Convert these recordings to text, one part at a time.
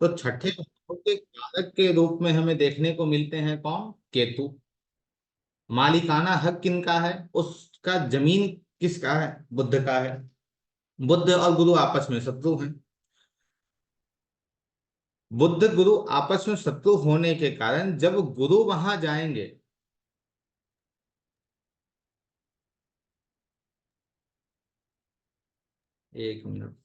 तो छठे भाव के कारक के रूप में हमें देखने को मिलते हैं कौन? केतु। मालिकाना हक किनका है? उसका जमीन किसका है? बुध का है। बुध और गुरु आपस में शत्रु हैं। बुध गुरु आपस में शत्रु होने के कारण जब गुरु वहां जाएंगे, एक मिनट,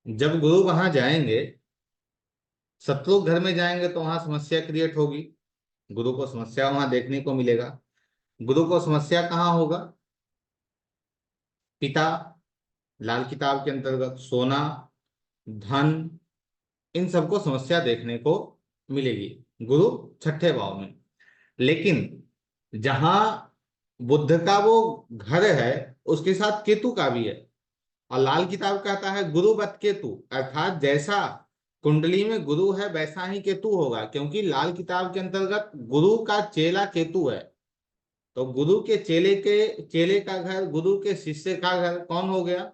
जब गुरु वहां जाएंगे, शत्रु घर में जाएंगे तो वहां समस्या क्रिएट होगी। गुरु को समस्या वहां देखने को मिलेगा। गुरु को समस्या कहाँ होगा? पिता, लाल किताब के अंतर्गत सोना, धन, इन सबको समस्या देखने को मिलेगी गुरु छठे भाव में। लेकिन जहां बुध का वो घर है, उसके साथ केतु का भी है। और लाल किताब कहता है गुरु बत केतु, अर्थात जैसा कुंडली में गुरु है वैसा ही केतु होगा, क्योंकि लाल किताब के अंतर्गत गुरु का चेला केतु है। तो गुरु के चेले का घर, गुरु के शिष्य का घर कौन हो गया?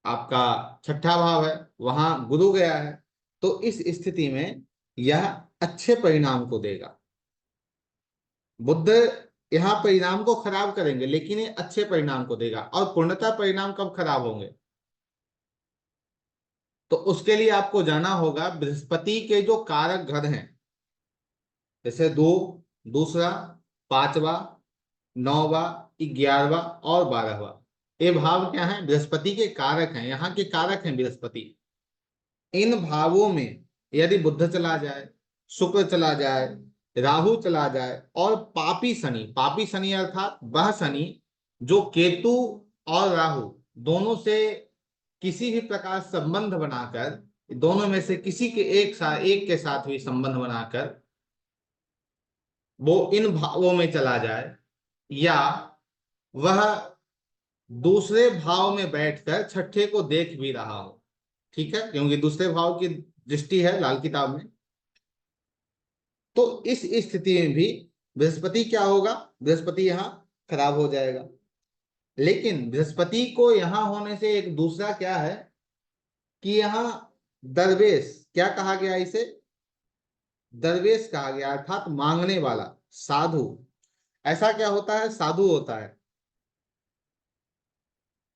आपका छठा भाव है, वहां गुरु गया है। तो इस स्थिति में यह अच्छे परिणाम को देगा। बुद्ध यहाँ परिणाम को खराब करेंगे, लेकिन ये अच्छे परिणाम को देगा। और पूर्णतः परिणाम कब खराब होंगे? तो उसके लिए आपको जाना होगा बृहस्पति के जो कारक घर हैं, जैसे दो, दूसरा, पांचवा, नौवा, ग्यारहवा और बारहवा। ये भाव क्या है? बृहस्पति के कारक हैं, यहाँ के कारक हैं बृहस्पति। इन भावों में यदि बुध चला जाए, शुक्र चला जाए, राहु चला जाए और पापी शनि अर्थात वह शनि जो केतु और राहु दोनों से किसी भी प्रकार संबंध बनाकर, दोनों में से किसी के एक के साथ भी संबंध बनाकर वो इन भावों में चला जाए, या वह दूसरे भाव में बैठकर छठे को देख भी रहा हो, ठीक है, क्योंकि दूसरे भाव की दृष्टि है लाल किताब में। तो इस स्थिति में भी बृहस्पति क्या होगा? बृहस्पति यहाँ खराब हो जाएगा। लेकिन बृहस्पति को यहाँ होने से एक दूसरा क्या है कि यहाँ दरवेश, क्या कहा गया इसे? दरवेश कहा गया, अर्थात मांगने वाला, साधु। ऐसा क्या होता है? साधु होता है।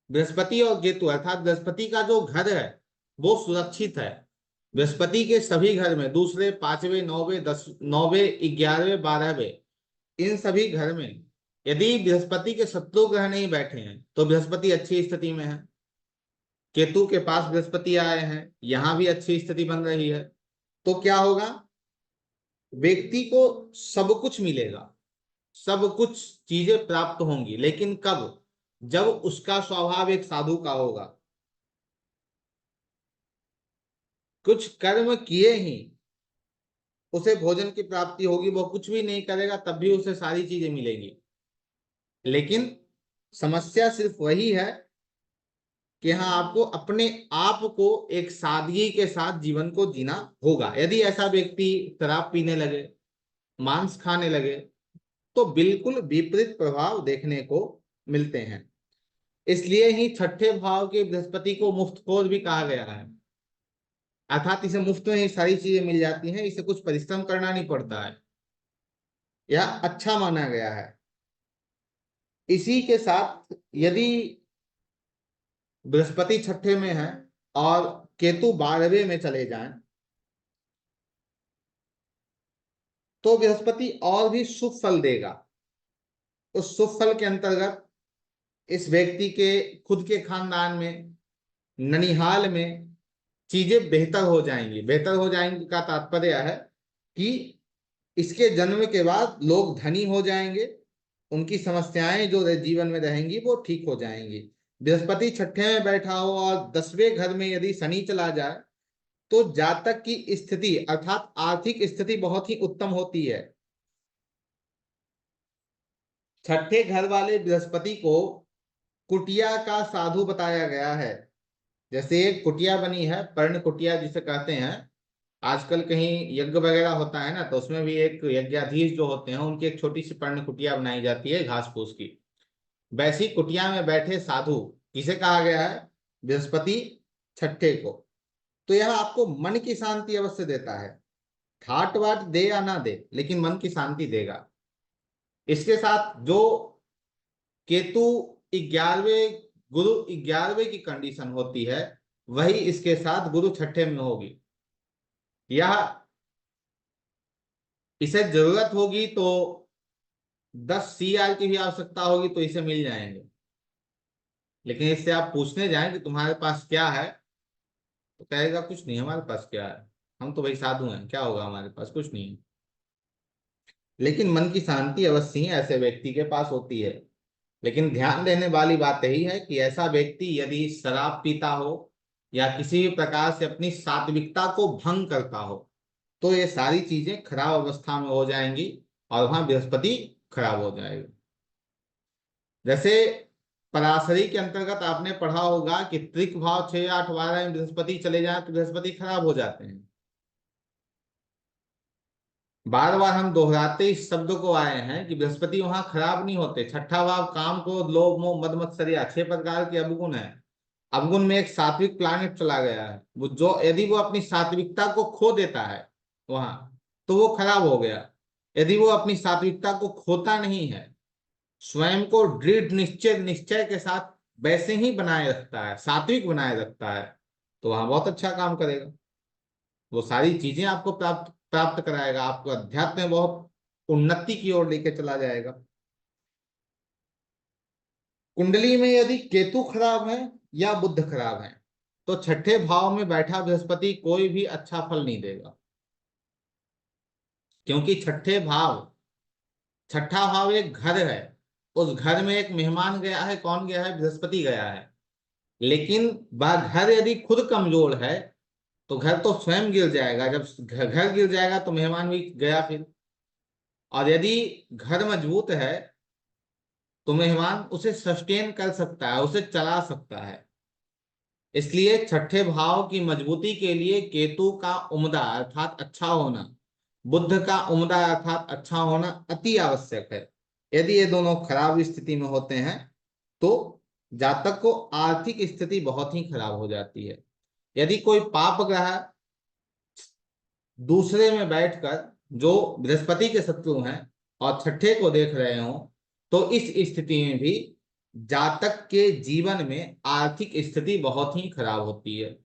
बृहस्पति और केतु अर्थात बृहस्पति का जो घर है वो सुरक्षित है। बृहस्पति के सभी घर में, दूसरे, पांचवे, नौवे, दस, नौवे, ग्यारहवें, बारहवें, इन सभी घर में यदि बृहस्पति के शत्रु ग्रह नहीं बैठे हैं तो बृहस्पति अच्छी स्थिति में है। केतु के पास बृहस्पति आए हैं, यहां भी अच्छी स्थिति बन रही है। तो क्या होगा? व्यक्ति को सब कुछ मिलेगा, सब कुछ चीजें प्राप्त होंगी, लेकिन कब? जब उसका स्वभाव एक साधु का होगा। कुछ कर्म किए ही उसे भोजन की प्राप्ति होगी, वो कुछ भी नहीं करेगा तब भी उसे सारी चीजें मिलेगी। लेकिन समस्या सिर्फ वही है कि हाँ, आपको अपने आप को एक सादगी के साथ जीवन को जीना होगा। यदि ऐसा व्यक्ति शराब पीने लगे, मांस खाने लगे, तो बिल्कुल विपरीत प्रभाव देखने को मिलते हैं। इसलिए ही छठे भाव के बृहस्पति को मुफ्तखोर भी कहा गया है, अर्थात इसे मुफ्त में ही सारी चीजें मिल जाती हैं, इसे कुछ परिश्रम करना नहीं पड़ता है, यह अच्छा माना गया है। इसी के साथ यदि बृहस्पति छठे में है और केतु बारहवें में चले जाएं, तो बृहस्पति और भी शुभ फल देगा। उस शुभ फल के अंतर्गत इस व्यक्ति के खुद के खानदान में, ननिहाल में चीजें बेहतर हो जाएंगी। बेहतर हो जाएंगी का तात्पर्य है कि इसके जन्म के बाद लोग धनी हो जाएंगे, उनकी समस्याएं जो जीवन में रहेंगी वो ठीक हो जाएंगी। बृहस्पति छठे में बैठा हो और 10वें घर में यदि शनि चला जाए तो जातक की स्थिति अर्थात आर्थिक स्थिति बहुत ही उत्तम होती है। छठे घर वाले बृहस्पति को कुटिया का साधु बताया गया है। जैसे एक कुटिया बनी है, पर्ण कुटिया जिसे कहते हैं, आजकल कहीं यज्ञ वगैरह होता है ना, तो उसमें भी एक यज्ञाधीश जो होते हैं उनकी एक छोटी सी पर्ण कुटिया बनाई जाती है घास फूस की। वैसी कुटिया में बैठे साधु किसे कहा गया है? बृहस्पति छठे को। तो यह आपको मन की शांति अवश्य देता है। ठाट वाट दे या ना दे, लेकिन मन की शांति देगा। इसके साथ जो केतु 11वें, गुरु 11वें की कंडीशन होती है, वही इसके साथ गुरु छठे में होगी। यह इसे जरूरत होगी तो 10 CR की भी आवश्यकता होगी तो इसे मिल जाएंगे। लेकिन इससे आप पूछने जाएं कि तुम्हारे पास क्या है, तो कहेगा कुछ नहीं हमारे पास क्या है, हम तो भाई साधु हैं, क्या होगा हमारे पास, कुछ नहीं है। लेकिन मन की शांति अवश्य ही ऐसे व्यक्ति के पास होती है। लेकिन ध्यान देने वाली बात यही है कि ऐसा व्यक्ति यदि शराब पीता हो या किसी भी प्रकार से अपनी सात्विकता को भंग करता हो, तो ये सारी चीजें खराब अवस्था में हो जाएंगी और वहां बृहस्पति खराब हो जाएगा। जैसे पराशरी के अंतर्गत आपने पढ़ा होगा कि त्रिक भाव 6, 8, 12 में बृहस्पति चले जाए तो बृहस्पति खराब हो जाते हैं। बार बार हम दोहराते इस शब्द को आए हैं कि बृहस्पति वहां खराब नहीं होते। छठा भाव काम, क्रोध, लोभ, मोह, मद मत्सर्या 6 प्रकार के अवगुण है। अवगुण में एक सात्विक प्लानिट चला गया है, वो जो यदि वो अपनी सात्विकता को खो देता है वहां, तो वो खराब हो गया। यदि वो अपनी सात्विकता को खोता नहीं है, स्वयं को दृढ़ निश्चय निश्चय के साथ वैसे ही बनाए रखता है, सात्विक बनाए रखता है, तो वहां बहुत अच्छा काम करेगा। वो सारी चीजें आपको प्राप्त प्राप्त कराएगा, आपको अध्यात्म में बहुत उन्नति की ओर लेके चला जाएगा। कुंडली में यदि केतु खराब है या बुध खराब है, तो छठे भाव में बैठा बृहस्पति कोई भी अच्छा फल नहीं देगा। क्योंकि छठा भाव एक घर है। उस घर में एक मेहमान गया है, कौन गया है? बृहस्पति गया है। लेकिन वह घर यदि खुद कमजोर है तो घर तो स्वयं गिर जाएगा। जब घर गिर जाएगा तो मेहमान भी गया फिर। और यदि घर मजबूत है तो मेहमान उसे सस्टेन कर सकता है, उसे चला सकता है। इसलिए छठे भाव की मजबूती के लिए केतु का उम्दा अर्थात अच्छा होना, बुध का उम्दा अर्थात अच्छा होना अति आवश्यक है। यदि ये दोनों खराब स्थिति में होते हैं तो जातक को आर्थिक स्थिति बहुत ही खराब हो जाती है। यदि कोई पाप ग्रह दूसरे में बैठकर, जो बृहस्पति के शत्रु हैं और छठे को देख रहे हो, तो इस स्थिति में भी जातक के जीवन में आर्थिक स्थिति बहुत ही खराब होती है।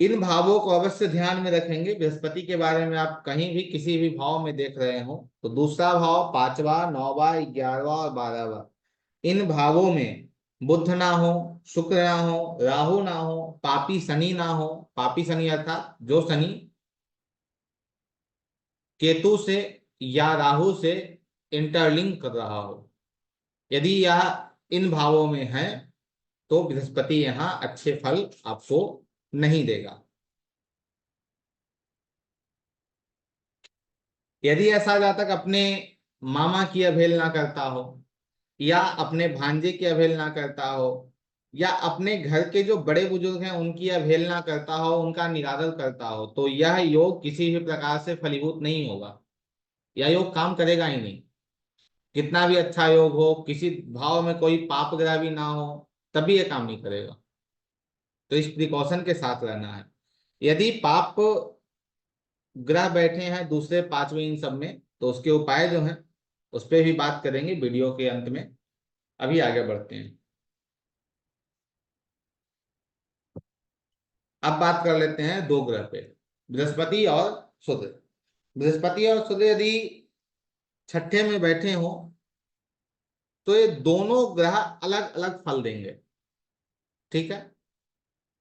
इन भावों को अवश्य ध्यान में रखेंगे। बृहस्पति के बारे में आप कहीं भी किसी भी भाव में देख रहे हो तो दूसरा भाव, 5वां, 9वां, 11वां और 12वां, इन भावों में बुध ना हो, शुक्र ना हो, राहु ना हो, पापी शनि ना हो। पापी शनि अर्थात जो शनि केतु से या राहु से इंटरलिंक कर रहा हो, यदि यह इन भावों में है तो बृहस्पति यहाँ अच्छे फल आपको नहीं देगा। यदि ऐसा जातक अपने मामा की अवहेलना करता हो या अपने भांजे की अवहेलना करता हो या अपने घर के जो बड़े बुजुर्ग हैं उनकी अवहेलना करता हो, उनका निरादर करता हो, तो यह योग किसी भी प्रकार से फलीभूत नहीं होगा। यह योग काम करेगा ही नहीं। कितना भी अच्छा योग हो, किसी भाव में कोई पाप ग्रह भी ना हो, तभी यह काम नहीं करेगा। तो इस प्रिकॉशन के साथ रहना है। यदि पाप ग्रह बैठे हैं दूसरे, पांचवें, इन सब में, तो उसके उपाय जो हैं उस पर भी बात करेंगे वीडियो के अंत में। अभी आगे बढ़ते हैं। अब बात कर लेते हैं दो ग्रह पे, बृहस्पति और शुक्र। बृहस्पति और शुक्र यदि छठे में बैठे हो तो ये दोनों ग्रह अलग अलग फल देंगे। ठीक है।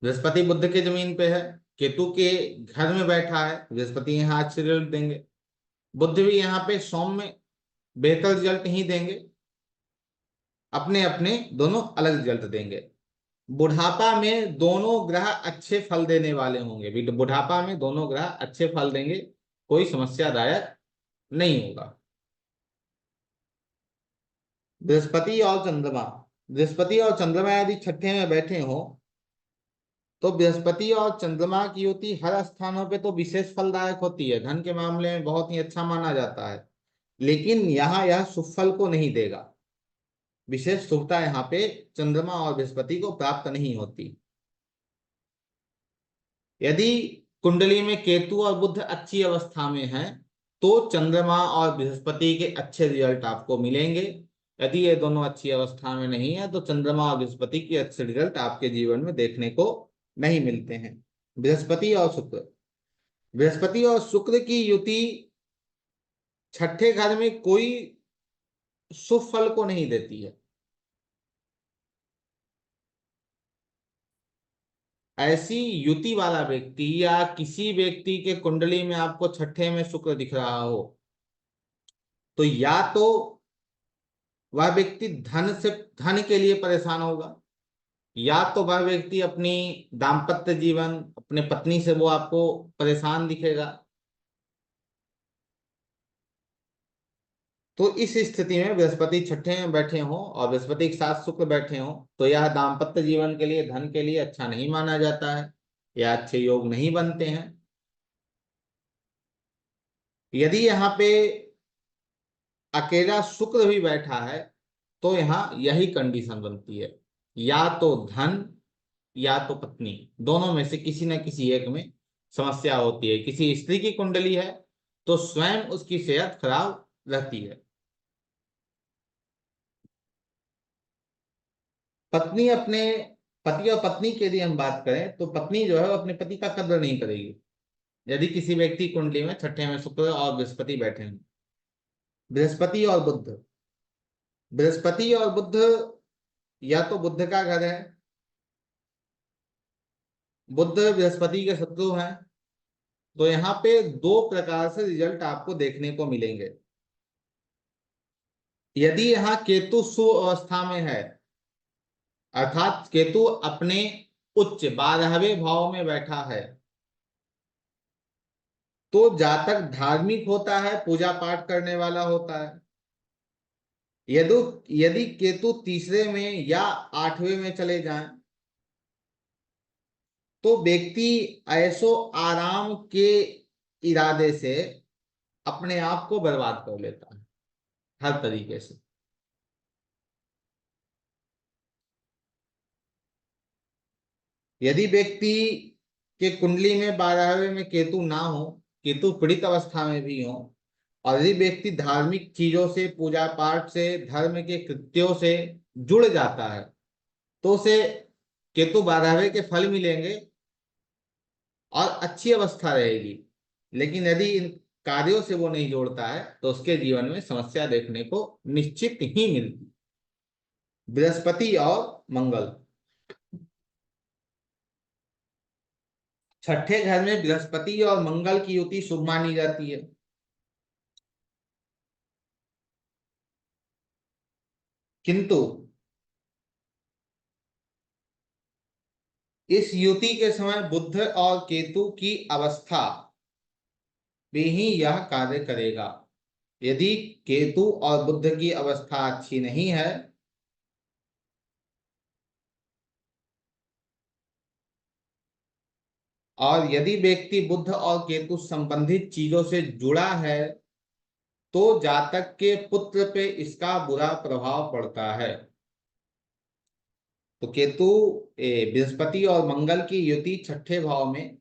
बृहस्पति बुध के जमीन पे है, केतु के घर में बैठा है, बृहस्पति यहाँ अच्छे रिजल्ट देंगे। बुध भी यहाँ पे सौम्य बेहतर रिजल्ट ही देंगे। अपने अपने दोनों अलग रिजल्ट देंगे। बुढ़ापा में दोनों ग्रह अच्छे फल देने वाले होंगे। बुढ़ापा में दोनों ग्रह अच्छे फल देंगे, कोई समस्यादायक नहीं होगा। बृहस्पति और चंद्रमा, बृहस्पति और चंद्रमा यदि छठे में बैठे हो तो बृहस्पति और चंद्रमा की युति हर स्थानों पे तो विशेष फलदायक होती है, धन के मामले में बहुत ही अच्छा माना जाता है, लेकिन यहाँ यह शुभ फल को नहीं देगा। विशेष शुभता यहाँ पे चंद्रमा और बृहस्पति को प्राप्त नहीं होती। यदि कुंडली में केतु और बुध अच्छी अवस्था में है तो चंद्रमा और बृहस्पति के अच्छे रिजल्ट आपको मिलेंगे। यदि ये दोनों अच्छी अवस्था में नहीं है तो चंद्रमा और बृहस्पति के अच्छे रिजल्ट आपके जीवन में देखने को नहीं मिलते हैं। बृहस्पति और शुक्र, बृहस्पति और शुक्र की युति छठे घर में कोई शुभ फल को नहीं देती है। ऐसी युति वाला व्यक्ति या किसी व्यक्ति के कुंडली में आपको छठे में शुक्र दिख रहा हो तो या तो वह व्यक्ति धन के लिए परेशान होगा, या तो वह व्यक्ति अपनी दाम्पत्य जीवन अपने पत्नी से वो आपको परेशान दिखेगा। तो इस स्थिति में बृहस्पति छठे में बैठे हों और बृहस्पति के साथ शुक्र बैठे हों तो यह दाम्पत्य जीवन के लिए धन के लिए अच्छा नहीं माना जाता है या अच्छे योग नहीं बनते हैं। यदि यहाँ पे अकेला शुक्र भी बैठा है तो यहाँ यही कंडीशन बनती है, या तो धन या तो पत्नी, दोनों में से किसी न किसी एक में समस्या होती है। किसी स्त्री की कुंडली है तो स्वयं उसकी सेहत खराब रहती है। पत्नी अपने पति और पत्नी के लिए हम बात करें तो पत्नी जो है वो अपने पति का कदर नहीं करेगी यदि किसी व्यक्ति कुंडली में छठे में शुक्र और बृहस्पति बैठे हैं। बृहस्पति और बुध, बृहस्पति और बुध या तो बुध का घर है, बुध बृहस्पति के शत्रु हैं, तो यहाँ पे दो प्रकार से रिजल्ट आपको देखने को मिलेंगे। यदि यहाँ केतु सुअवस्था में है अर्थात केतु अपने उच्च 12वें भाव में बैठा है तो जातक धार्मिक होता है, पूजा पाठ करने वाला होता है। यदि यदि केतु तीसरे में या 8वें में चले जाएं तो व्यक्ति ऐसो आराम के इरादे से अपने आप को बर्बाद कर लेता है हर तरीके से। यदि व्यक्ति के कुंडली में 12वें में केतु ना हो, केतु पीड़ित अवस्था में भी हो, और यदि व्यक्ति धार्मिक चीजों से पूजा पाठ से धर्म के कृत्यों से जुड़ जाता है तो उसे केतु 12वें के फल मिलेंगे और अच्छी अवस्था रहेगी। लेकिन यदि इन कार्यों से वो नहीं जोड़ता है तो उसके जीवन में समस्या देखने को निश्चित ही मिलती। बृहस्पति और मंगल, छठे घर में बृहस्पति और मंगल की युति शुभ मानी जाती है, किंतु इस युति के समय बुध और केतु की अवस्था में ही यह कार्य करेगा। यदि केतु और बुध की अवस्था अच्छी नहीं है और यदि व्यक्ति बुध और केतु संबंधित चीजों से जुड़ा है तो जातक के पुत्र पे इसका बुरा प्रभाव पड़ता है। तो केतु बृहस्पति और मंगल की युति छठे भाव में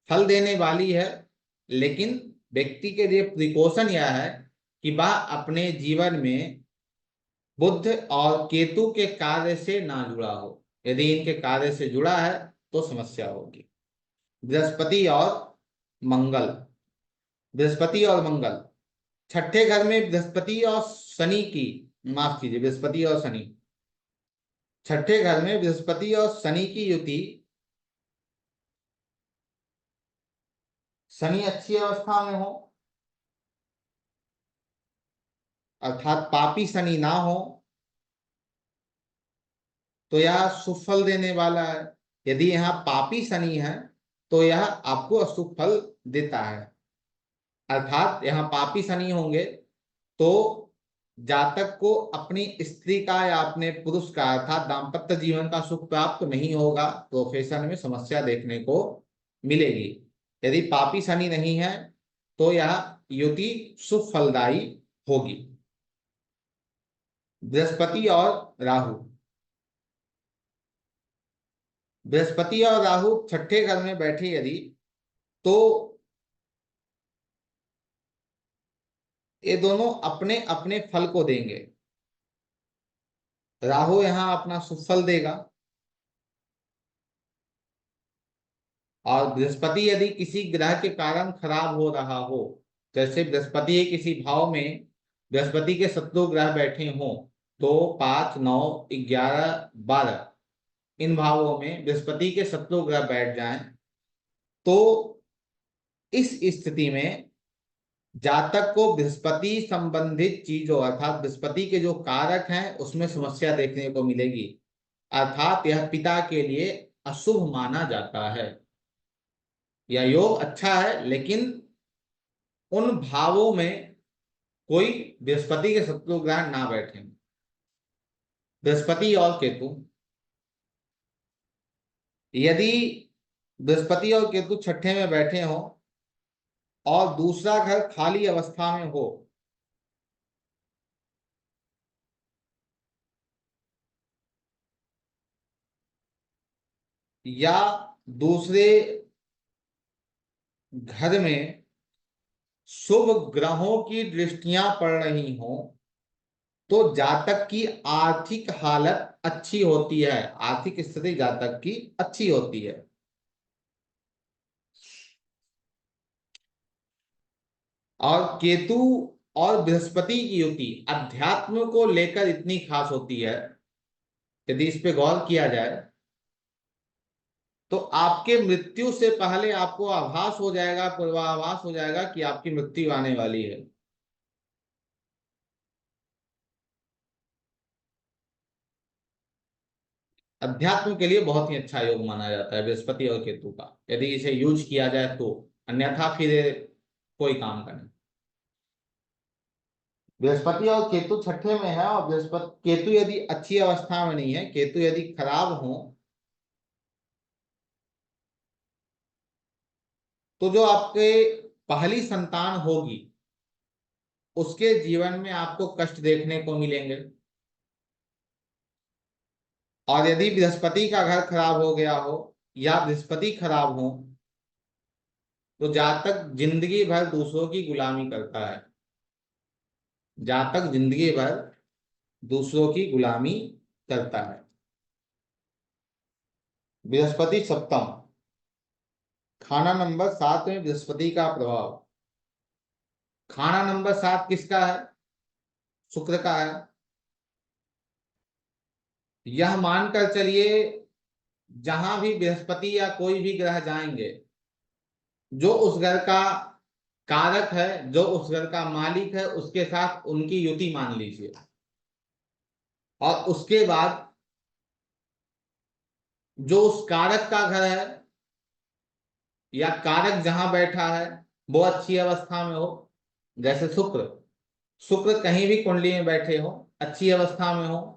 फल देने वाली है, लेकिन व्यक्ति के लिए प्रिकॉशन यह है कि वह अपने जीवन में बुध और केतु के कार्य से ना जुड़ा हो। यदि इनके कार्य से जुड़ा है तो समस्या होगी। बृहस्पति और मंगल, बृहस्पति और मंगल छठे घर में बृहस्पति और शनि की, माफ कीजिए, बृहस्पति और शनि, छठे घर में बृहस्पति और शनि की युति, शनि अच्छी अवस्था में हो अर्थात पापी शनि ना हो तो यह शुभ फल देने वाला है। यदि यहाँ पापी शनि है तो यह आपको अशुभ फल देता है। अर्थात यहाँ पापी शनि होंगे तो जातक को अपनी स्त्री का या अपने पुरुष का अर्थात दाम्पत्य जीवन का सुख प्राप्त नहीं होगा, प्रोफेशन में समस्या देखने को मिलेगी। यदि पापी शनि नहीं है तो यह युति सुफलदायी होगी। बृहस्पति और राहु, बृहस्पति और राहु छठे घर में बैठे यदि, तो ये दोनों अपने अपने फल को देंगे। राहु यहां अपना सुफल देगा और बृहस्पति यदि किसी ग्रह के कारण खराब हो रहा हो, जैसे बृहस्पति किसी भाव में बृहस्पति के शत्रु ग्रह बैठे हों, 2, 5, 9, 11, 12 इन भावों में बृहस्पति के शत्रु ग्रह बैठ जाएं, तो इस स्थिति में जातक को बृहस्पति संबंधित चीजों अर्थात बृहस्पति के जो कारक हैं उसमें समस्या देखने को मिलेगी। अर्थात यह पिता के लिए अशुभ माना जाता है। यह योग अच्छा है लेकिन उन भावों में कोई बृहस्पति के शत्रु ग्रह ना बैठे। बृहस्पति और केतु, यदि बृहस्पति और केतु छठे में बैठे हो और दूसरा घर खाली अवस्था में हो, या दूसरे घर में शुभ ग्रहों की दृष्टियां पड़ रही हो, तो जातक की आर्थिक हालत अच्छी होती है, आर्थिक स्थिति जातक की अच्छी होती है। और केतु और बृहस्पति की युति अध्यात्म को लेकर इतनी खास होती है, यदि इस पे गौर किया जाए तो आपके मृत्यु से पहले आपको आभास हो जाएगा, पूर्वाभास हो जाएगा कि आपकी मृत्यु आने वाली है। अध्यात्म के लिए बहुत ही अच्छा योग माना जाता है बृहस्पति और केतु का, यदि इसे यूज किया जाए तो, अन्यथा फिर ये कोई काम का नहीं। बृहस्पति और केतु छठे में है और बृहस्पति केतु यदि अच्छी अवस्था में नहीं है, केतु यदि खराब हो, तो जो आपके पहली संतान होगी उसके जीवन में आपको कष्ट देखने को मिलेंगे। और यदि बृहस्पति का घर खराब हो गया हो या बृहस्पति खराब हो, तो जातक जिंदगी भर दूसरों की गुलामी करता है। जातक जिंदगी भर दूसरों की गुलामी करता है। बृहस्पति सप्तम, खाना नंबर 7 में बृहस्पति का प्रभाव। खाना नंबर 7 किसका है? शुक्र का है। यह मानकर चलिए जहां भी बृहस्पति या कोई भी ग्रह जाएंगे, जो उस घर का कारक है, जो उस घर का मालिक है, उसके साथ उनकी युति मान लीजिए। और उसके बाद जो उस कारक का घर है या कारक जहां बैठा है वो अच्छी अवस्था में हो, जैसे शुक्र, शुक्र कहीं भी कुंडली में बैठे हो, अच्छी अवस्था में हो।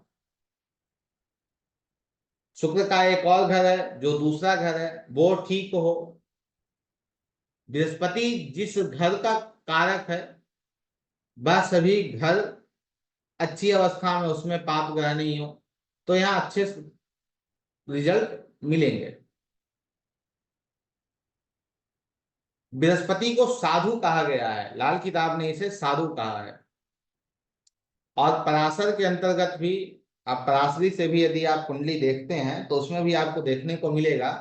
शुक्र का एक और घर है जो दूसरा घर है वो ठीक हो। बृहस्पति जिस घर का कारक है वह सभी घर अच्छी अवस्था में, उसमें पाप ग्रह नहीं हो, तो यहाँ अच्छे रिजल्ट मिलेंगे। बृहस्पति को साधु कहा गया है, लाल किताब ने इसे साधु कहा है। और पराशर के अंतर्गत भी, आप पराशरी से भी यदि आप कुंडली देखते हैं तो उसमें भी आपको देखने को मिलेगा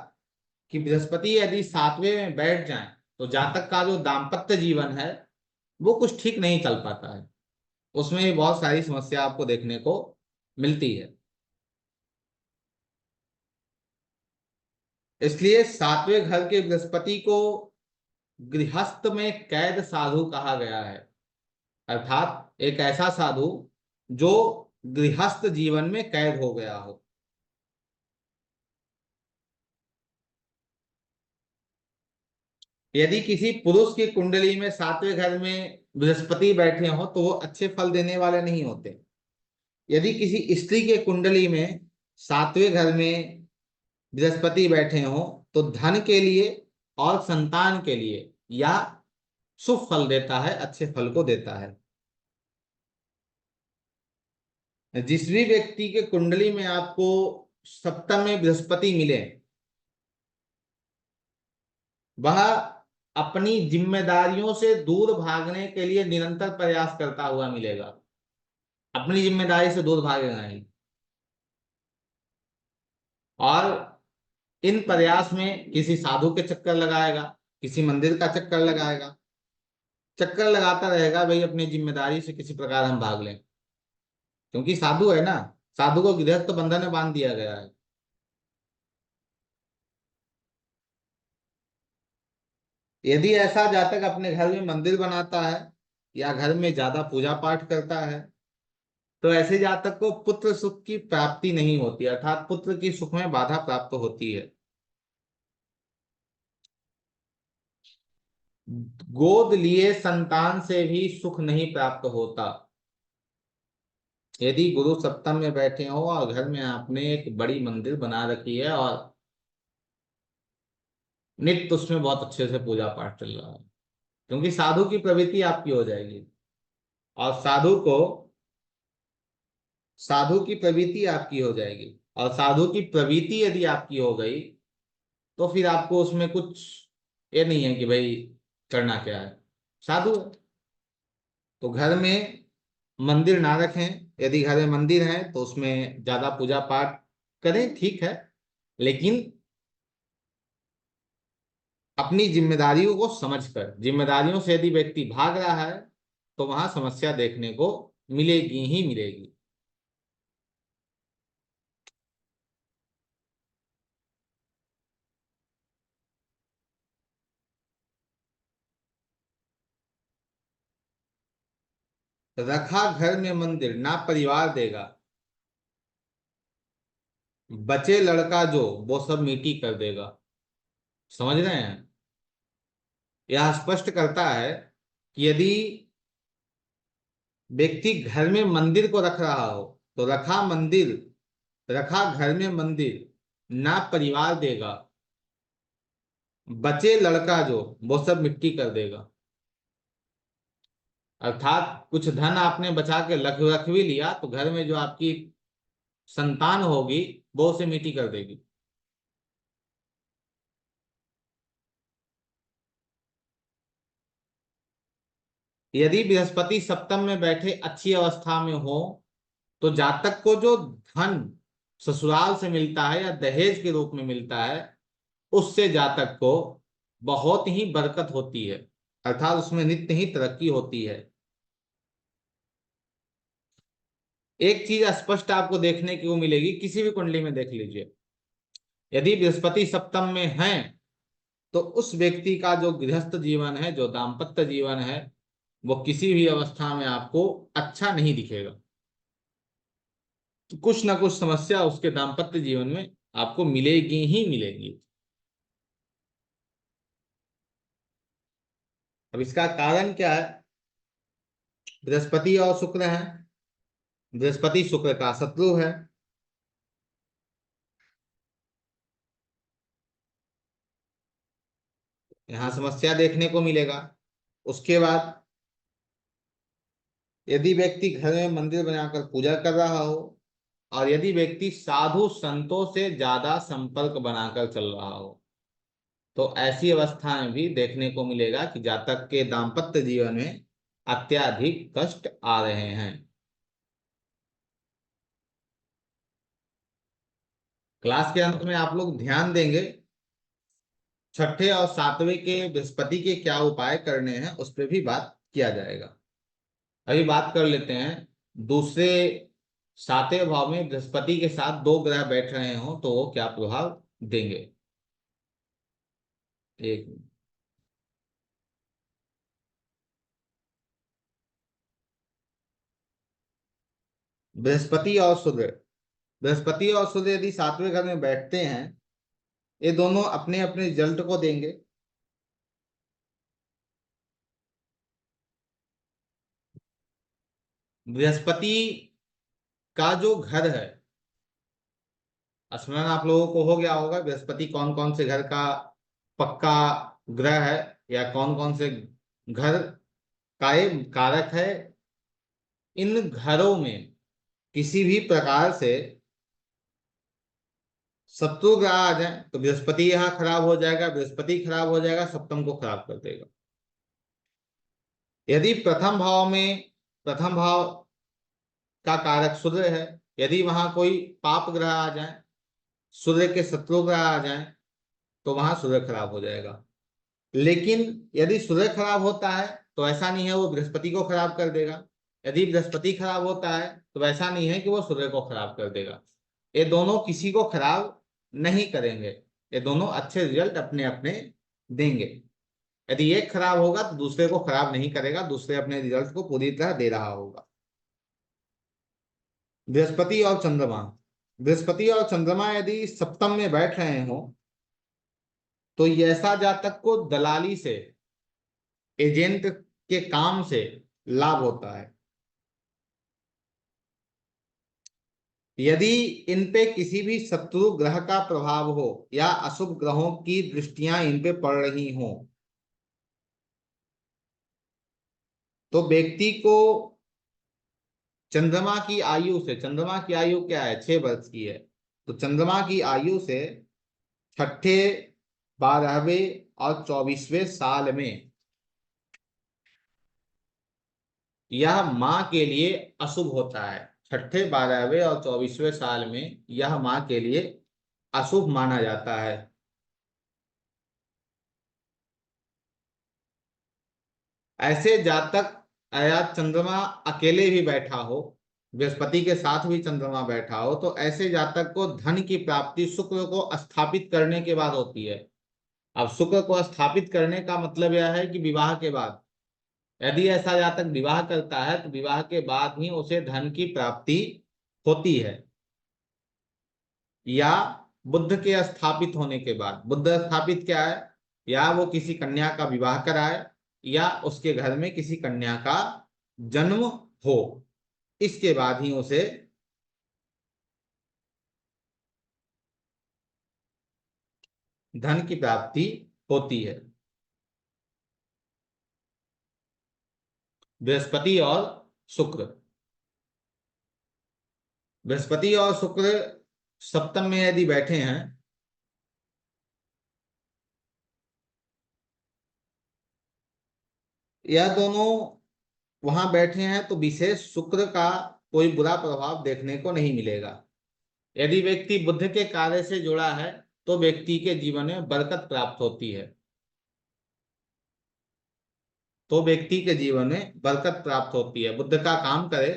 कि बृहस्पति यदि 7वें में बैठ जाए तो जातक का जो दाम्पत्य जीवन है वो कुछ ठीक नहीं चल पाता है, उसमें भी बहुत सारी समस्या आपको देखने को मिलती है। इसलिए 7वें घर के बृहस्पति को गृहस्थ में कैद साधु कहा गया है, अर्थात एक ऐसा साधु जो गृहस्थ जीवन में कैद हो गया हो। यदि किसी पुरुष की कुंडली में सातवें घर में बृहस्पति बैठे हो तो वो अच्छे फल देने वाले नहीं होते। यदि किसी स्त्री के कुंडली में सातवें घर में बृहस्पति बैठे हो तो धन के लिए और संतान के लिए या शुभ फल देता है, अच्छे फल को देता है। जिस भी व्यक्ति के कुंडली में आपको सप्तम में बृहस्पति मिले वह अपनी जिम्मेदारियों से दूर भागने के लिए निरंतर प्रयास करता हुआ मिलेगा। अपनी जिम्मेदारी से दूर भागेगा नहीं, और इन प्रयास में किसी साधु के चक्कर लगाएगा, किसी मंदिर का चक्कर लगाएगा, चक्कर लगाता रहेगा भाई अपनी जिम्मेदारी से किसी प्रकार हम भाग लें, क्योंकि साधु है ना, साधु को गृहस्थ बंधन में बांध दिया गया है। यदि ऐसा जातक अपने घर में मंदिर बनाता है या घर में ज्यादा पूजा पाठ करता है तो ऐसे जातक को पुत्र सुख की प्राप्ति नहीं होती, अर्थात पुत्र की सुख में बाधा प्राप्त होती है। गोद लिए संतान से भी सुख नहीं प्राप्त होता। यदि गुरु सप्तम में बैठे हो और घर में आपने एक बड़ी मंदिर बना रखी है और नित्य उसमें बहुत अच्छे से पूजा पाठ चल रहा है, क्योंकि साधु की प्रवृत्ति आपकी हो जाएगी, और साधु की प्रवृत्ति आपकी हो जाएगी, और साधु की प्रवृत्ति यदि आपकी हो गई तो फिर आपको उसमें कुछ ये नहीं है कि भाई करना क्या है, साधु है। तो घर में मंदिर ना रखें, यदि घर में मंदिर है तो उसमें ज्यादा पूजा पाठ करें, ठीक है, लेकिन अपनी जिम्मेदारियों को समझकर, जिम्मेदारियों से यदि व्यक्ति भाग रहा है तो वहां समस्या देखने को मिलेगी ही मिलेगी। रखा घर में मंदिर ना परिवार देगा, बचे लड़का जो वो सब मिट्टी कर देगा। समझ रहे हैं? यह स्पष्ट करता है कि यदि व्यक्ति घर में मंदिर को रख रहा हो तो रखा घर में मंदिर ना परिवार देगा, बचे लड़का जो वो सब मिट्टी कर देगा। अर्थात कुछ धन आपने बचा के रख भी लिया तो घर में जो आपकी संतान होगी वो उसे मिट्टी कर देगी। यदि बृहस्पति सप्तम में बैठे अच्छी अवस्था में हो तो जातक को जो धन ससुराल से मिलता है या दहेज के रूप में मिलता है उससे जातक को बहुत ही बरकत होती है, अर्थात उसमें नित्य ही तरक्की होती है। एक चीज स्पष्ट आपको देखने को मिलेगी, किसी भी कुंडली में देख लीजिए, यदि बृहस्पति सप्तम में है तो उस व्यक्ति का जो गृहस्थ जीवन है, जो दाम्पत्य जीवन है, वो किसी भी अवस्था में आपको अच्छा नहीं दिखेगा। कुछ ना कुछ समस्या उसके दाम्पत्य जीवन में आपको मिलेगी ही मिलेगी। अब इसका कारण क्या है? बृहस्पति और शुक्र है, बृहस्पति शुक्र का शत्रु है। यहाँ समस्या देखने को मिलेगा। उसके बाद यदि व्यक्ति घर में मंदिर बनाकर पूजा कर रहा हो और यदि व्यक्ति साधु संतों से ज्यादा संपर्क बनाकर चल रहा हो तो ऐसी अवस्था में भी देखने को मिलेगा कि जातक के दाम्पत्य जीवन में अत्यधिक कष्ट आ रहे हैं। क्लास के अंत में आप लोग ध्यान देंगे, छठे और सातवें के बृहस्पति के क्या उपाय करने हैं उस पर भी बात किया जाएगा। अभी बात कर लेते हैं दूसरे, सातवें भाव में बृहस्पति के साथ दो ग्रह बैठ रहे हो तो वो क्या प्रभाव देंगे। एक, बृहस्पति और सूर्य, बृहस्पति और सूर्य यदि सातवें घर में बैठते हैं, ये दोनों अपने अपने रिजल्ट को देंगे। बृहस्पति का जो घर है, स्मरण आप लोगों को हो गया होगा बृहस्पति कौन कौन से घर का पक्का ग्रह है, या कौन कौन से घर का ये कारक है। इन घरों में किसी भी प्रकार से शत्रु ग्रह आ जाए तो बृहस्पति यहाँ खराब हो जाएगा, बृहस्पति खराब हो जाएगा, सप्तम को खराब कर देगा। यदि प्रथम भाव में, प्रथम भाव का कारक सूर्य है, यदि वहां कोई पाप ग्रह आ जाए, सूर्य के शत्रु ग्रह आ जाए, तो वहां सूर्य खराब हो जाएगा। लेकिन यदि सूर्य खराब होता है तो ऐसा नहीं है वो बृहस्पति को खराब कर देगा, यदि बृहस्पति खराब होता है तो ऐसा नहीं है कि वो सूर्य को खराब कर देगा। ये दोनों किसी को खराब नहीं करेंगे, ये दोनों अच्छे रिजल्ट अपने अपने देंगे। यदि एक खराब होगा तो दूसरे को खराब नहीं करेगा, दूसरे अपने रिजल्ट को पूरी तरह दे रहा होगा। बृहस्पति और चंद्रमा, बृहस्पति और चंद्रमा यदि सप्तम में बैठ रहे हो तो ये ऐसा जातक को दलाली से, एजेंट के काम से लाभ होता है। यदि इन पे किसी भी शत्रु ग्रह का प्रभाव हो या अशुभ ग्रहों की दृष्टियां इन पे पड़ रही हो तो व्यक्ति को चंद्रमा की आयु से, चंद्रमा की आयु क्या है, 6 वर्ष की है, तो चंद्रमा की आयु से छठे, 12वें और 24वें साल में यह मां के लिए अशुभ होता है। छठे, 12वें और 24वें साल में यह मां के लिए अशुभ माना जाता है। ऐसे जातक या चंद्रमा अकेले भी बैठा हो, बृहस्पति के साथ भी चंद्रमा बैठा हो, तो ऐसे जातक को धन की प्राप्ति शुक्र को स्थापित करने के बाद होती है। अब शुक्र को स्थापित करने का मतलब यह है कि विवाह के बाद, यदि ऐसा जातक विवाह करता है तो विवाह के बाद ही उसे धन की प्राप्ति होती है, या बुद्ध के स्थापित होने के बाद। बुद्ध स्थापित क्या है, या वो किसी कन्या का विवाह कराए या उसके घर में किसी कन्या का जन्म हो, इसके बाद ही उसे धन की प्राप्ति होती है। बृहस्पति और शुक्र, बृहस्पति और शुक्र सप्तम में यदि बैठे हैं, यह दोनों वहां बैठे हैं, तो विशेष शुक्र का कोई बुरा प्रभाव देखने को नहीं मिलेगा। यदि व्यक्ति बुध के कार्य से जुड़ा है तो व्यक्ति के जीवन में बरकत प्राप्त होती है, तो व्यक्ति के जीवन में बरकत प्राप्त होती है, बुद्ध का काम करे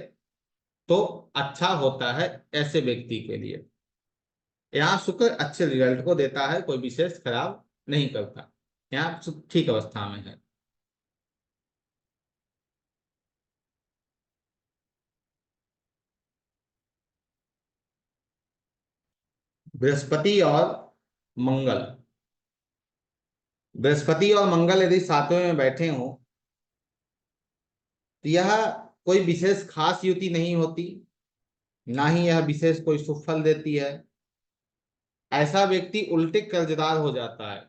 तो अच्छा होता है ऐसे व्यक्ति के लिए। यहाँ शुक्र अच्छे रिजल्ट को देता है, कोई विशेष खराब नहीं करता, यहाँ ठीक अवस्था में है। बृहस्पति और मंगल, बृहस्पति और मंगल यदि सातवें में बैठे हो तो यह कोई विशेष खास युति नहीं होती, ना ही यह विशेष कोई शुभ फल देती है। ऐसा व्यक्ति उल्टे कर्जदार हो जाता है।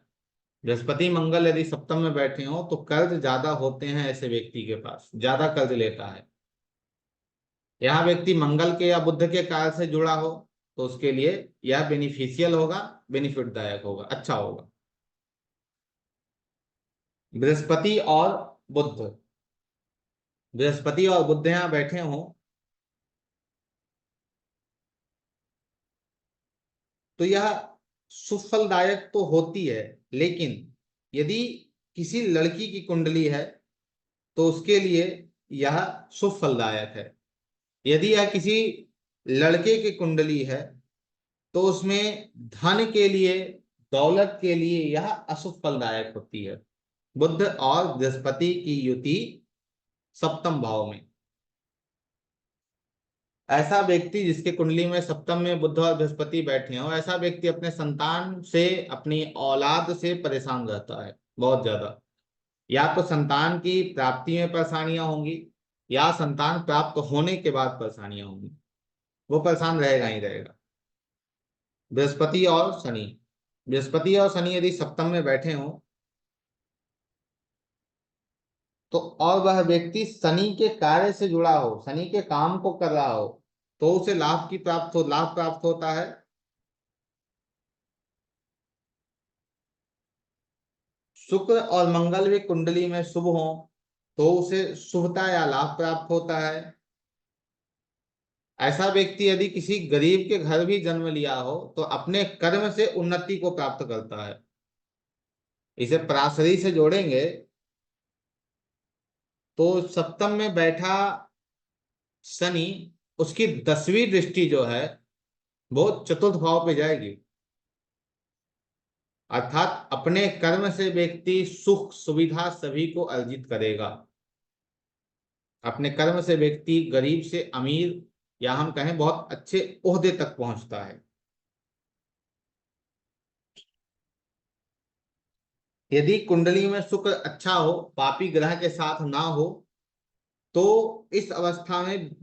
बृहस्पति मंगल यदि सप्तम में बैठे हो तो कर्ज ज्यादा होते हैं, ऐसे व्यक्ति के पास ज्यादा कर्ज लेता है। यह व्यक्ति मंगल के या बुद्ध के कार्य से जुड़ा हो तो उसके लिए यह बेनिफिशियल होगा, बेनिफिटदायक होगा, अच्छा होगा। बृहस्पति और बुद्ध, बृहस्पति और बुद्ध यहाँ बैठे हों तो यह सुफलदायक तो होती है, लेकिन यदि किसी लड़की की कुंडली है तो उसके लिए यह सुफलदायक है। यदि यह किसी लड़के की कुंडली है तो उसमें धन के लिए, दौलत के लिए यह अशुभ फलदायक होती है। बुध और बृहस्पति की युति सप्तम भाव में, ऐसा व्यक्ति जिसके कुंडली में सप्तम में बुध और बृहस्पति बैठे हो, ऐसा व्यक्ति अपने संतान से, अपनी औलाद से परेशान रहता है बहुत ज्यादा। या तो संतान की प्राप्ति में परेशानियां होंगी, या संतान प्राप्त होने के बाद परेशानियां होंगी, वो परेशान रहेगा ही रहेगा। बृहस्पति और शनि, बृहस्पति और शनि यदि सप्तम में बैठे हों तो, और वह व्यक्ति शनि के कार्य से जुड़ा हो, शनि के काम को कर रहा हो, तो उसे लाभ प्राप्त होता है। शुक्र और मंगल भी कुंडली में शुभ हो तो उसे शुभता या लाभ प्राप्त होता है। ऐसा व्यक्ति यदि किसी गरीब के घर भी जन्म लिया हो तो अपने कर्म से उन्नति को प्राप्त करता है। इसे पराशरी से जोड़ेंगे तो सप्तम में बैठा शनि, उसकी 10वीं दृष्टि जो है वो चतुर्थ भाव पे जाएगी, अर्थात अपने कर्म से व्यक्ति सुख सुविधा सभी को अर्जित करेगा। अपने कर्म से व्यक्ति गरीब से अमीर, या हम कहें बहुत अच्छे ओहदे तक पहुंचता है। यदि कुंडली में शुक्र अच्छा हो, पापी ग्रह के साथ ना हो, तो इस अवस्था में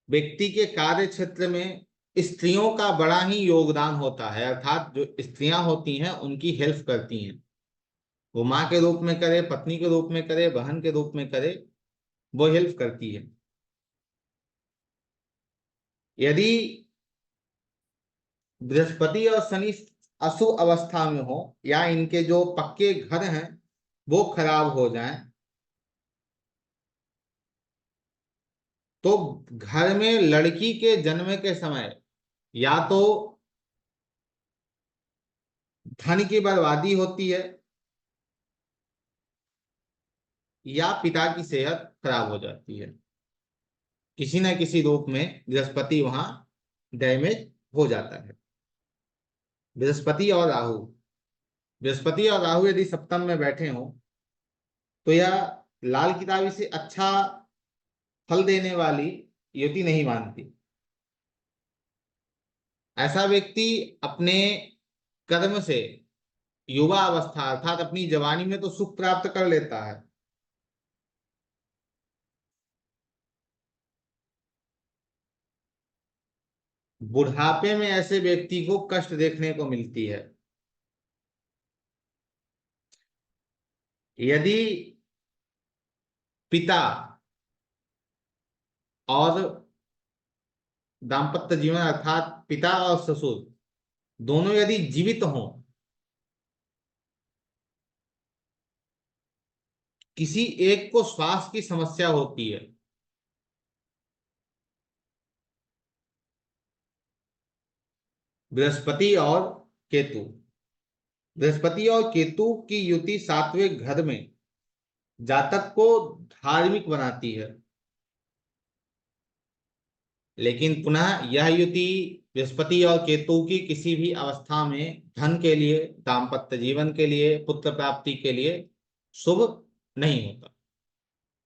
व्यक्ति के कार्य क्षेत्र में स्त्रियों का बड़ा ही योगदान होता है, अर्थात जो स्त्रियां होती हैं उनकी हेल्प करती हैं। वो माँ के रूप में करे, पत्नी के रूप में करे, बहन के रूप में करे, वो हेल्प करती है। यदि बृहस्पति और शनि अशुभ अवस्था में हो या इनके जो पक्के घर हैं वो खराब हो जाएं, तो घर में लड़की के जन्म के समय या तो धन की बर्बादी होती है या पिता की सेहत खराब हो जाती है। किसी न किसी रूप में बृहस्पति वहां डैमेज हो जाता है। बृहस्पति और राहु, बृहस्पति और राहु यदि सप्तम में बैठे हों तो यह लाल किताबी से अच्छा फल देने वाली युति नहीं मानती। ऐसा व्यक्ति अपने कर्म से युवा अवस्था अर्थात अपनी जवानी में तो सुख प्राप्त कर लेता है, बुढ़ापे में ऐसे व्यक्ति को कष्ट देखने को मिलती है। यदि पिता और दाम्पत्य जीवन अर्थात पिता और ससुर दोनों यदि जीवित हों, किसी एक को श्वास की समस्या होती है, बृहस्पति और केतु, बृहस्पति और केतु की युति सातवें घर में जातक को धार्मिक बनाती है। लेकिन पुनः यह युति बृहस्पति और केतु की किसी भी अवस्था में धन के लिए, दाम्पत्य जीवन के लिए, पुत्र प्राप्ति के लिए शुभ नहीं होता,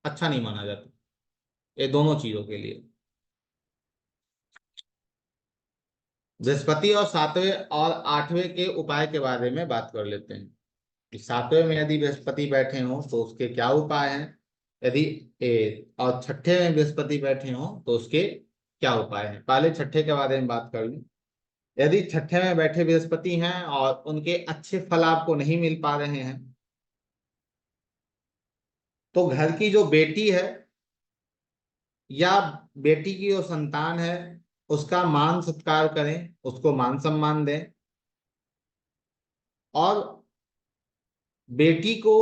अच्छा नहीं माना जाता, ये दोनों चीजों के लिए। बृहस्पति और सातवें और आठवें के उपाय के बारे में बात कर लेते हैं कि सातवें में यदि बृहस्पति बैठे हों तो उसके क्या उपाय हैं, यदि और छठे में बृहस्पति बैठे हों तो उसके क्या उपाय हैं। पहले छठे के बारे में बात कर लूं। यदि छठे में बैठे बृहस्पति हैं और उनके अच्छे फल आपको नहीं मिल पा रहे हैं, तो घर की जो बेटी है या बेटी की जो संतान है उसका मान सत्कार करें, उसको मान सम्मान दें, और बेटी को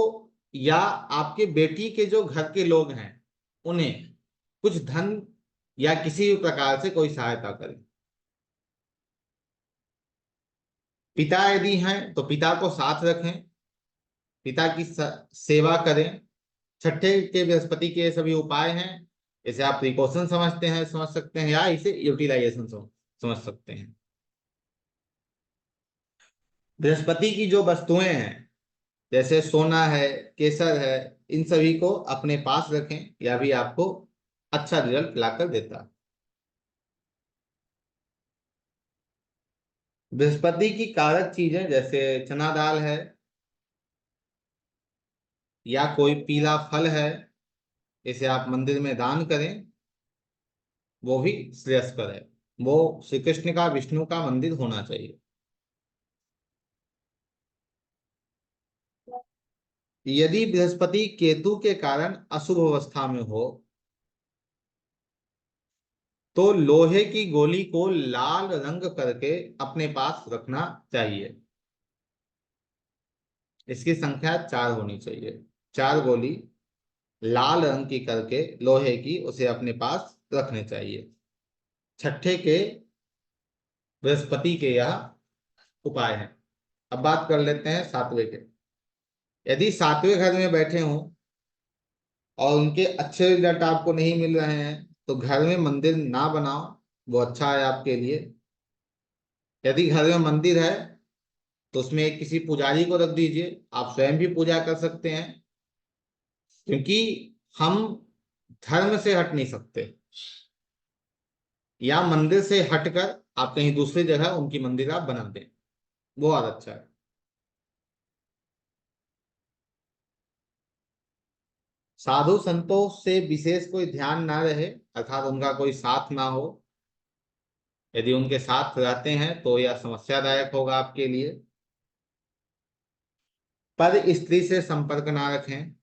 या आपके बेटी के जो घर के लोग हैं उन्हें कुछ धन या किसी भी प्रकार से कोई सहायता करें। पिता यदि हैं तो पिता को साथ रखें, पिता की सेवा करें। छठे के बृहस्पति के सभी उपाय हैं, इसे आप प्रिकॉशन समझ सकते हैं या इसे यूटिलाइजेशन समझ सकते हैं। बृहस्पति की जो वस्तुएं हैं जैसे सोना है, केसर है, इन सभी को अपने पास रखें, यह भी आपको अच्छा रिजल्ट लाकर देता है। बृहस्पति की कारक चीजें जैसे चना दाल है या कोई पीला फल है इसे आप मंदिर में दान करें, वो भी श्रेयस्कर है। वो श्री कृष्ण का, विष्णु का मंदिर होना चाहिए। यदि बृहस्पति केतु के कारण अशुभ अवस्था में हो तो लोहे की गोली को लाल रंग करके अपने पास रखना चाहिए। इसकी संख्या 4 होनी चाहिए। 4 गोली लाल रंग की करके लोहे की उसे अपने पास रखने चाहिए। छठे के बृहस्पति के यह उपाय हैं। अब बात कर लेते हैं सातवें के। यदि सातवें घर में बैठे हों और उनके अच्छे रिजल्ट आपको नहीं मिल रहे हैं तो घर में मंदिर ना बनाओ, वो अच्छा है आपके लिए। यदि घर में मंदिर है तो उसमें एक किसी पुजारी को रख दीजिए, आप स्वयं भी पूजा कर सकते हैं, क्योंकि हम धर्म से हट नहीं सकते। या मंदिर से हटकर आप कहीं दूसरी जगह उनकी मंदिर आप बना दें, वो और अच्छा है। साधु संतों से विशेष कोई ध्यान ना रहे, अर्थात उनका कोई साथ ना हो। यदि उनके साथ रहते हैं तो यह समस्यादायक होगा आपके लिए। पर स्त्री से संपर्क ना रखें।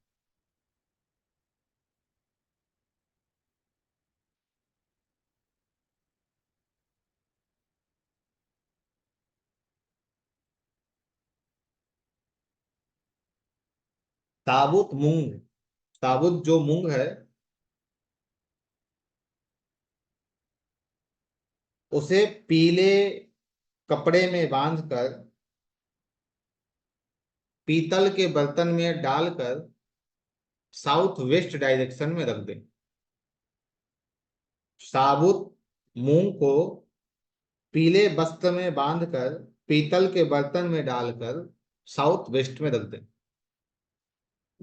साबुत मूंग, साबुत जो मूंग है उसे पीले कपड़े में बांधकर पीतल के बर्तन में डालकर साउथ वेस्ट डायरेक्शन में रख दें। साबुत मूंग को पीले वस्त्र में बांधकर पीतल के बर्तन में डालकर साउथ वेस्ट में रख दें।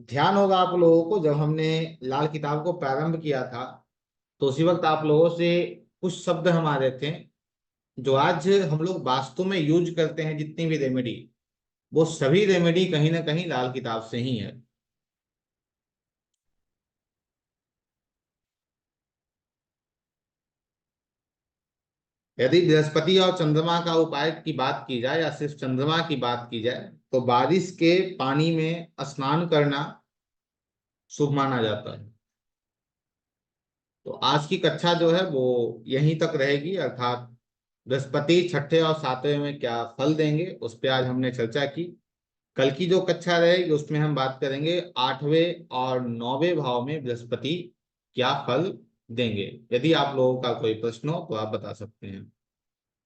ध्यान होगा आप लोगों को, जब हमने लाल किताब को प्रारंभ किया था तो उसी वक्त आप लोगों से कुछ शब्द हमारे थे जो आज हम लोग वास्तव में यूज करते हैं। जितनी भी रेमेडी, वो सभी रेमेडी कहीं ना कहीं लाल किताब से ही है। यदि बृहस्पति और चंद्रमा का उपाय की बात की जाए या सिर्फ चंद्रमा की बात की जाए तो बारिश के पानी में स्नान करना शुभ माना जाता है। तो आज की कक्षा जो है वो यहीं तक रहेगी, अर्थात बृहस्पति छठे और सातवें में क्या फल देंगे उस पर आज हमने चर्चा की। कल की जो कक्षा रहेगी उसमें हम बात करेंगे 8वें और 9वें भाव में बृहस्पति क्या फल देंगे। यदि आप लोगों का कोई प्रश्न हो तो आप बता सकते हैं।